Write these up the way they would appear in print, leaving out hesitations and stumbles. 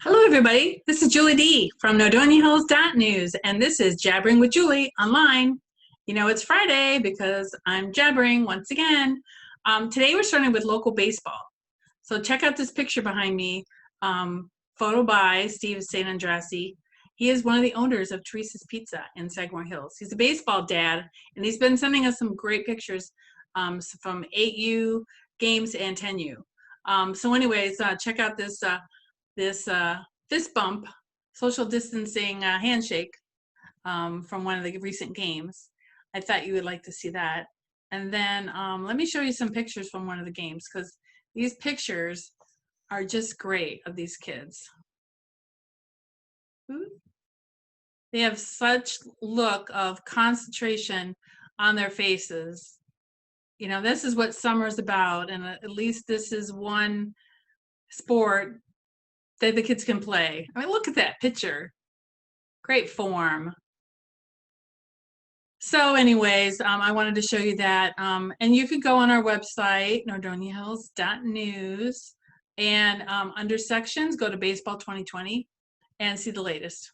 Hello, everybody. This is Julie D from News, and this is Jabbering with Julie online. You know, it's Friday because I'm jabbering once again. Today, we're starting with local baseball. So, check out this picture behind me. Photo by Steve St. Andrassi. He is one of the owners of Teresa's Pizza in Sagamore Hills. He's a baseball dad, and he's been sending us some great pictures from 8U games and 10U. Anyways, check out this fist bump, social distancing handshake from one of the recent games. I thought you would like to see that. And then let me show you some pictures from one of the games because these pictures are just great of these kids. They have such look of concentration on their faces. You know, this is what summer's about, and at least this is one sport that the kids can play. I mean, look at that picture. Great form. So anyways, I wanted to show you that. And you could go on our website, nordoniahills.news, and under sections, go to Baseball 2020 and see the latest.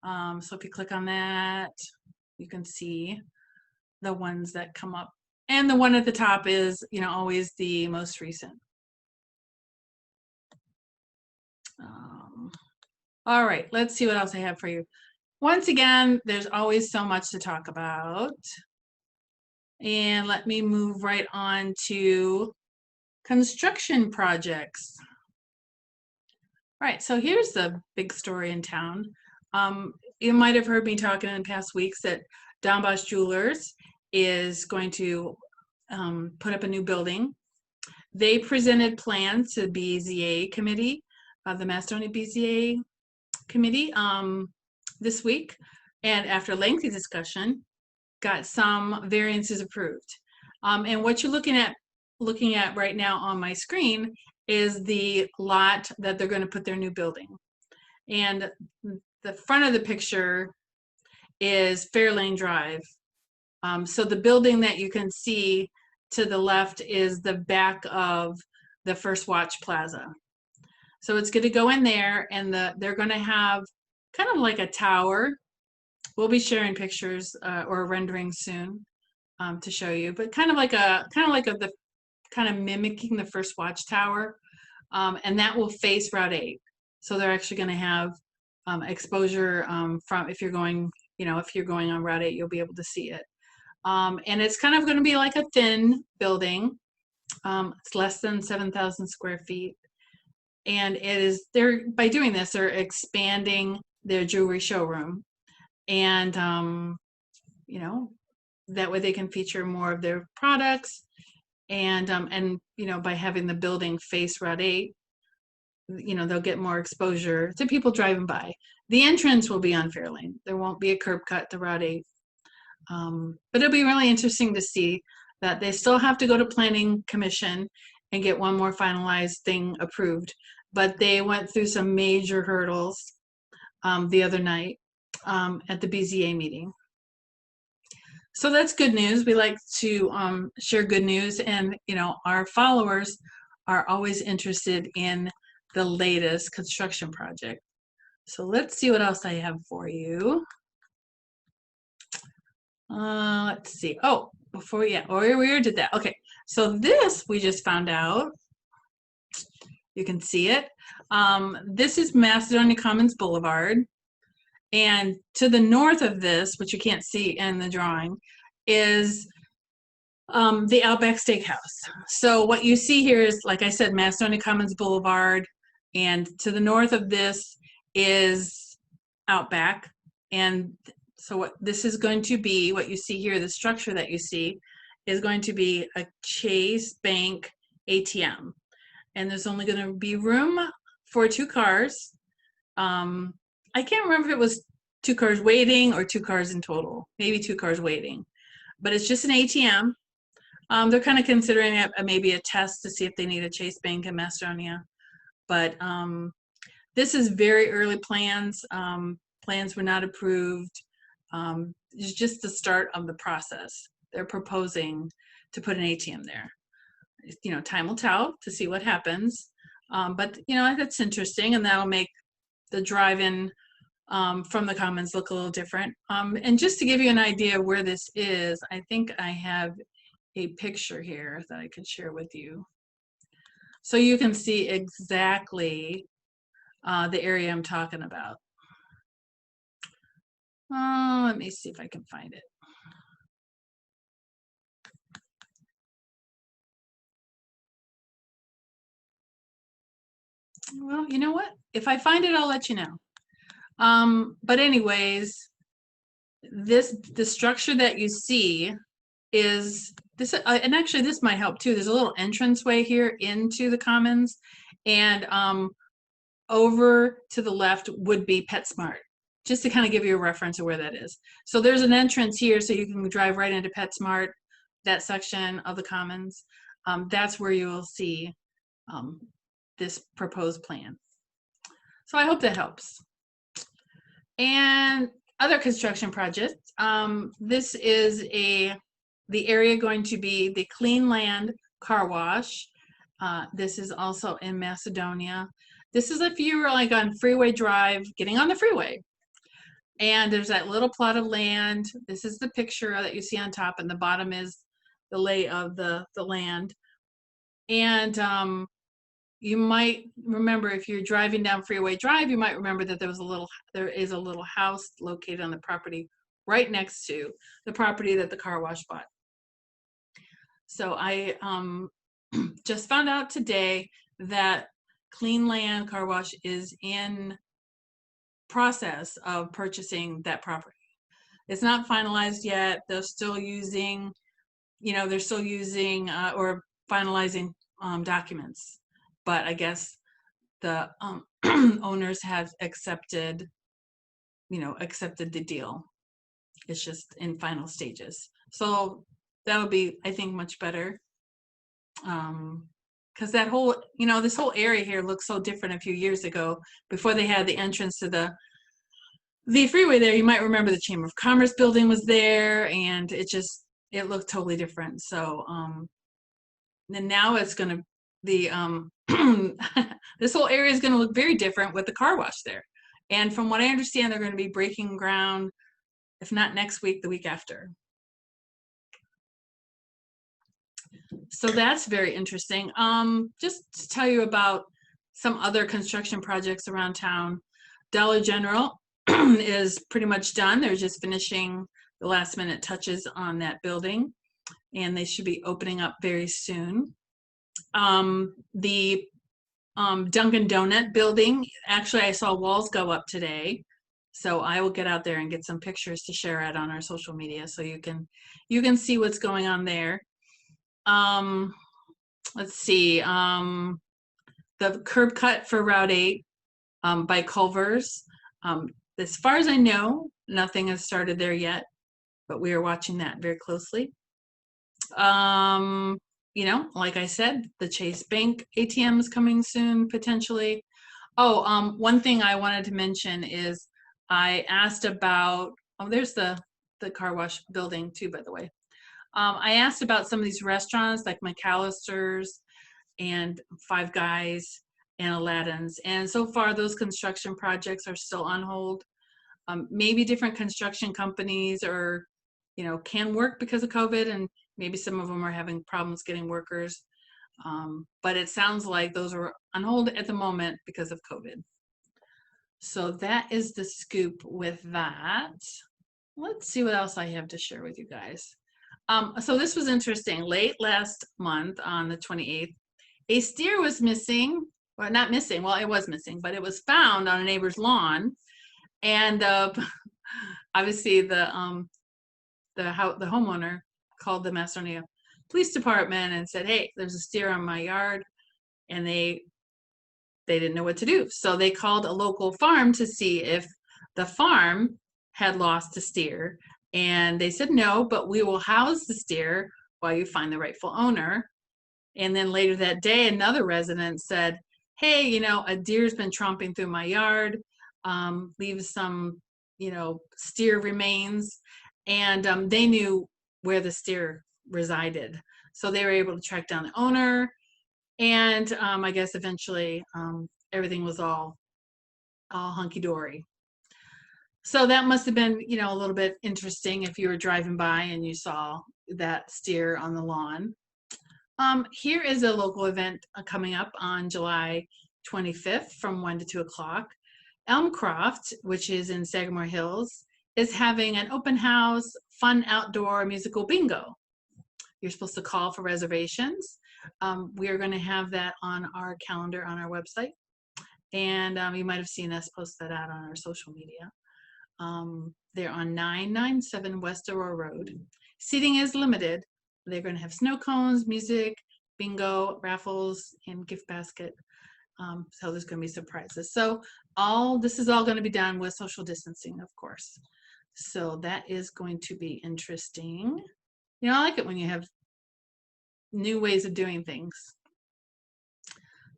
So if you click on that, you can see the ones that come up. And the one at the top is, you know, always the most recent. All right, let's see what else I have for you. Once again, there's always so much to talk about. And let me move right on to construction projects. All right, so here's the big story in town. You might have heard me talking in past weeks that Don Bosch Jewelers is going to put up a new building. They presented plans to the BZA committee, the Macedonia BZA committee this week, and after lengthy discussion, got some variances approved. And what you're looking at right now on my screen is the lot that they're going to put their new building. And the front of the picture is Fairlane Drive. So the building that you can see to the left is the back of the First Watch Plaza. So it's going to go in there, and they're going to have kind of like a tower. We'll be sharing pictures or rendering soon to show you, but kind of mimicking the First Watch Tower, and that will face Route 8. So they're actually going to have exposure from if you're going on Route 8, you'll be able to see it. And it's kind of going to be like a thin building. It's less than 7,000 square feet. And by doing this, they're expanding their jewelry showroom. And, you know, that way they can feature more of their products. And you know, by having the building face Route 8, you know, they'll get more exposure to people driving by. The entrance will be on Fairlane. There won't be a curb cut to Route 8. But it'll be really interesting to see that they still have to go to Planning Commission and get one more finalized thing approved. But they went through some major hurdles the other night at the BZA meeting. So that's good news. We like to share good news, and you know, our followers are always interested in the latest construction project. So let's see what else I have for you. Let's see. Oh, we already did that. Okay, so this we just found out. You can see it. This is Macedonia Commons Boulevard. And to the north of this, which you can't see in the drawing, is the Outback Steakhouse. So what you see here is, like I said, Macedonia Commons Boulevard. And to the north of this is Outback. And so what this is going to be, what you see here, the structure that you see, is going to be a Chase Bank ATM. And there's only going to be room for 2 cars. I can't remember if it was 2 cars waiting or 2 cars in total, maybe 2 cars waiting, but it's just an ATM. They're kind of considering it maybe a test to see if they need a Chase Bank in Macedonia, but this is very early plans. Plans were not approved. It's just the start of the process. They're proposing to put an ATM there. You know, time will tell to see what happens. But you know, that's interesting, and that'll make the drive-in from the commons look a little different. And just to give you an idea of where this is, I think I have a picture here that I could share with you, so you can see exactly the area I'm talking about. Let me see if I can find it. Well, you know what? If I find it, I'll let you know. But anyways, the structure that you see is this, and actually this might help too. There's a little entranceway here into the commons, and over to the left would be PetSmart, just to kind of give you a reference of where that is. So there's an entrance here, so you can drive right into PetSmart, that section of the commons. That's where you will see this proposed plan. So I hope that helps. And other construction projects, this is the area going to be the Clean Land Car Wash. This is also in Macedonia. This is if you were like on Freeway Drive, getting on the freeway. And there's that little plot of land. This is the picture that you see on top, and the bottom is the lay of the land. And you might remember, if you're driving down Freeway Drive, you might remember that there is a little house located on the property right next to the property that the car wash bought. So I just found out today that Clean Land Car Wash is in process of purchasing that property. It's not finalized yet. They're still using, or finalizing documents. But I guess the owners have accepted the deal. It's just in final stages. So that would be, I think, much better. Because that whole, this whole area here looks so different a few years ago, before they had the entrance to the freeway there. You might remember the Chamber of Commerce building was there, and it looked totally different. So and now it's going to, this whole area is going to look very different with the car wash there. And from what I understand, they're going to be breaking ground, if not next week, the week after. So that's very interesting. Just to tell you about some other construction projects around town. Dollar General is pretty much done. They're just finishing the last minute touches on that building, and they should be opening up very soon. The Dunkin' Donut building, actually I saw walls go up today, so I will get out there and get some pictures to share out on our social media, so you can see what's going on there. Let's see, the curb cut for Route 8 by Culver's. As far as I know, nothing has started there yet, but we are watching that very closely. Like I said, the Chase Bank ATM is coming soon, potentially. Oh, one thing I wanted to mention is I asked about, there's the car wash building too, by the way. I asked about some of these restaurants like McAllister's and Five Guys and Aladdin's, and so far those construction projects are still on hold. Maybe different construction companies can work because of COVID, and maybe some of them are having problems getting workers. But it sounds like those are on hold at the moment because of COVID. So that is the scoop with that. Let's see what else I have to share with you guys. So this was interesting. Late last month on the 28th, a steer was missing. Well, not missing. Well, it was missing, but it was found on a neighbor's lawn. And obviously the homeowner called the Macedonia Police Department and said, "Hey, there's a steer on my yard," and they didn't know what to do. So they called a local farm to see if the farm had lost a steer, and they said no, but we will house the steer while you find the rightful owner. And then later that day, another resident said, "Hey, a deer's been tromping through my yard, leaves some, steer remains," and they knew where the steer resided. So they were able to track down the owner, And I guess eventually everything was all hunky-dory. So that must have been, you know, a little bit interesting if you were driving by and you saw that steer on the lawn. Here is a local event coming up on July 25th from 1 to 2 o'clock. Elmcroft, which is in Sagamore Hills, is having an open house, fun outdoor musical bingo. You're supposed to call for reservations. We are going to have that on our calendar on our website. And you might have seen us post that out on our social media. They're on 997 West Aurora Road. Seating is limited. They're going to have snow cones, music, bingo, raffles, and gift basket. So there's going to be surprises. So this is all going to be done with social distancing, of course. So that is going to be interesting. You know, I like it when you have new ways of doing things.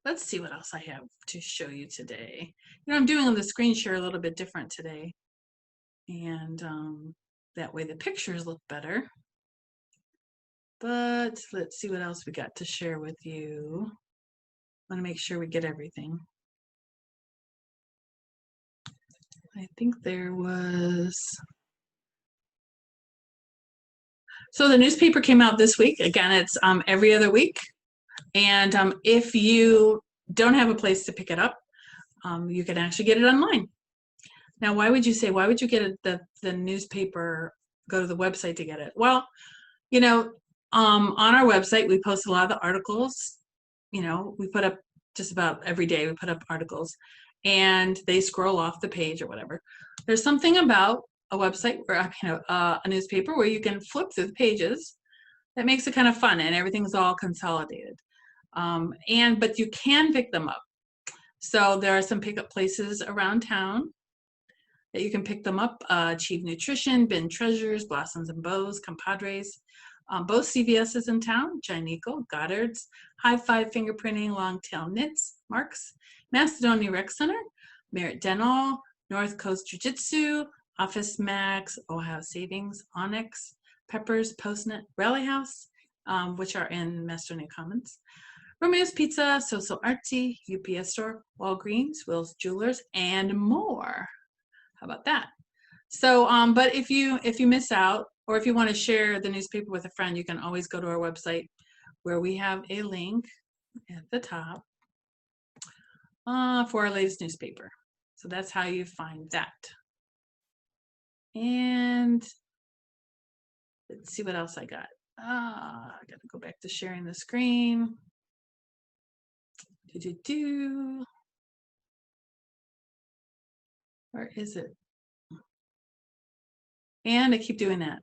Let's see what else I have to show you today. You know, I'm doing on the screen share a little bit different today. And that way the pictures look better. But let's see what else we got to share with you. I want to make sure we get everything. I think there was... So the newspaper came out this week. Again, it's every other week. And if you don't have a place to pick it up, you can actually get it online. Now, why would you get the newspaper, go to the website to get it? Well, you know, on our website, we post a lot of the articles. You know, we put up just about every day, we put up articles and they scroll off the page or whatever. There's something about a website or a newspaper where you can flip through the pages that makes it kind of fun and everything's all consolidated. But you can pick them up. So there are some pickup places around town that you can pick them up. Achieve Nutrition, Bin Treasures, Blossoms and Bows, Compadres. Both CVS's in town, Gineco, Goddard's, High Five Fingerprinting, Longtail Knits, Marks, Macedonia Rec Center, Merit Dental, North Coast Jiu-Jitsu, Office Max, Ohio Savings, Onyx, Peppers, Postnet, Rally House, which are in Macedonia Commons, Romeo's Pizza, So Artsy, UPS Store, Walgreens, Will's Jewelers, and more. How about that? So, but if you miss out, or if you want to share the newspaper with a friend, you can always go to our website where we have a link at the top for our latest newspaper. So that's how you find that. And let's see what else I got. I gotta go back to sharing the screen. Where is it? And I keep doing that.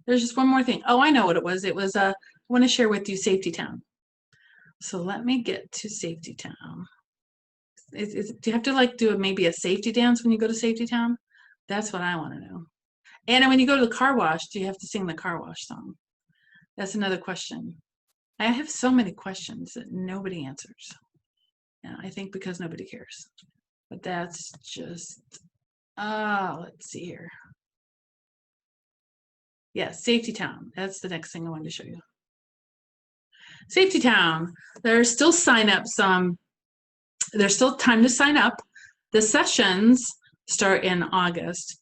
There's just one more thing. Oh, I know what it was. It was I want to share with you Safety Town. So let me get to Safety Town. Do you have to do maybe a safety dance when you go to Safety Town? That's what I want to know. And when you go to the car wash, do you have to sing the car wash song? That's another question. I have so many questions that nobody answers. And I think because nobody cares. But that's just, let's see here. Yes, Safety Town. That's the next thing I wanted to show you. Safety Town. There's still sign-ups. There's still time to sign up. The sessions start in August.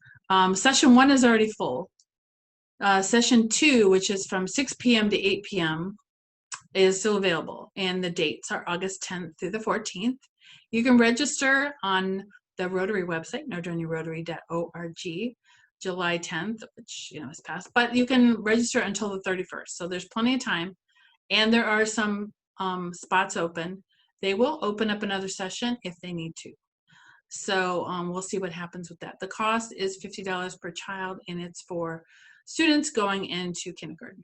Session 1 is already full. Session 2, which is from 6 p.m. to 8 p.m., is still available. And the dates are August 10th through the 14th. You can register on the Rotary website, northernrotary.org. July 10th, which is past, but you can register until the 31st. So there's plenty of time, and there are some spots open. They will open up another session if they need to. So we'll see what happens with that. The cost is $50 per child, and it's for students going into kindergarten.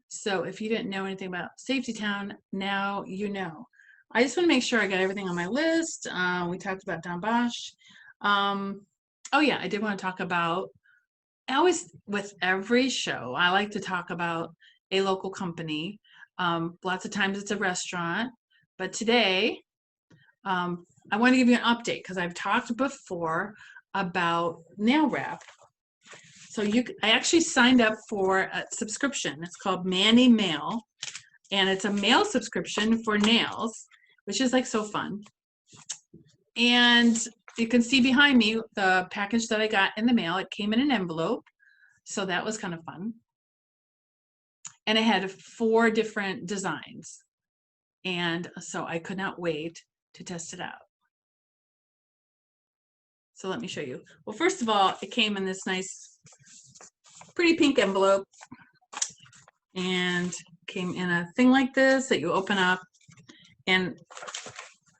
So if you didn't know anything about Safety Town, now you know. I just want to make sure I got everything on my list. We talked about Don Bosch. Oh yeah, I did want to talk about, with every show, I like to talk about a local company. Lots of times it's a restaurant, but today I want to give you an update because I've talked before about nail wrap. So I actually signed up for a subscription. It's called Manny Mail. and it's a mail subscription for nails, which is like so fun. And you can see behind me the package that I got in the mail. It came in an envelope, so that was kind of fun. And it had 4 different designs, and so I could not wait to test it out. So let me show you. Well, first of all, it came in this nice, pretty pink envelope, and came in a thing like this that you open up. And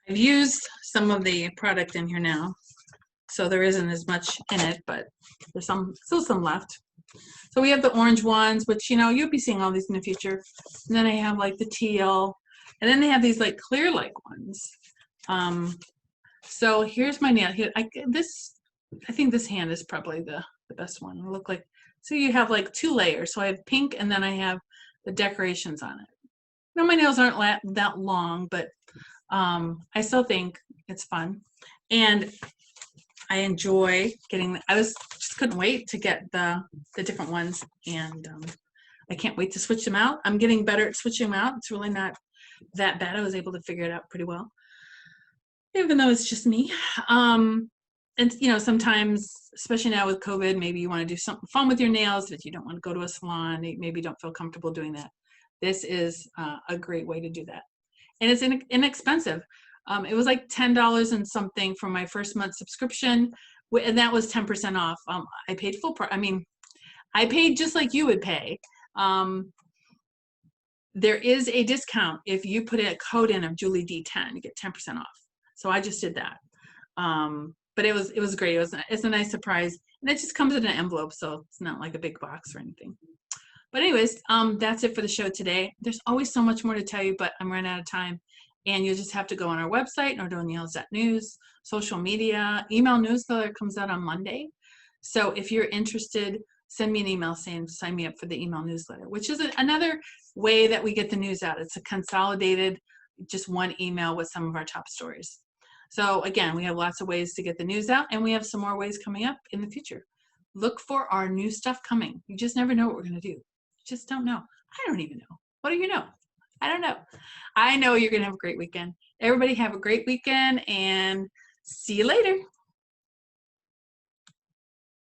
I've used some of the product in here now, so there isn't as much in it, but there's still some left. So we have the orange ones, which, you know, you'll be seeing all these in the future. And then I have like the teal, and then they have these like clear-like ones. So here's my nail. Here, I think this hand is probably the best one. It'll look like, so you have like 2 layers. So I have pink, and then I have the decorations on it. You know, my nails aren't that long, but I still think it's fun. And I enjoy getting, I just couldn't wait to get the different ones, and I can't wait to switch them out. I'm getting better at switching them out. It's really not that bad. I was able to figure it out pretty well, even though it's just me. And you know, sometimes, especially now with COVID, maybe you want to do something fun with your nails, but you don't want to go to a salon. Maybe you don't feel comfortable doing that. This is a great way to do that. And it's inexpensive. It was like $10 and something for my first month subscription, and that was 10% off. I paid full price. I mean, I paid just like you would pay. There is a discount if you put a code in of Julie D10, you get 10% off. So I just did that. But it was great. It's a nice surprise, and it just comes in an envelope, so it's not like a big box or anything. But anyways, that's it for the show today. There's always so much more to tell you, but I'm running out of time. And you'll just have to go on our website, nordoniels.news, social media, email newsletter comes out on Monday. So if you're interested, send me an email saying sign me up for the email newsletter, which is another way that we get the news out. It's a consolidated, just one email with some of our top stories. So again, we have lots of ways to get the news out, and we have some more ways coming up in the future. Look for our new stuff coming. You just never know what we're going to do. You just don't know. I don't even know. What do you know? I don't know. I know you're going to have a great weekend. Everybody have a great weekend, and see you later.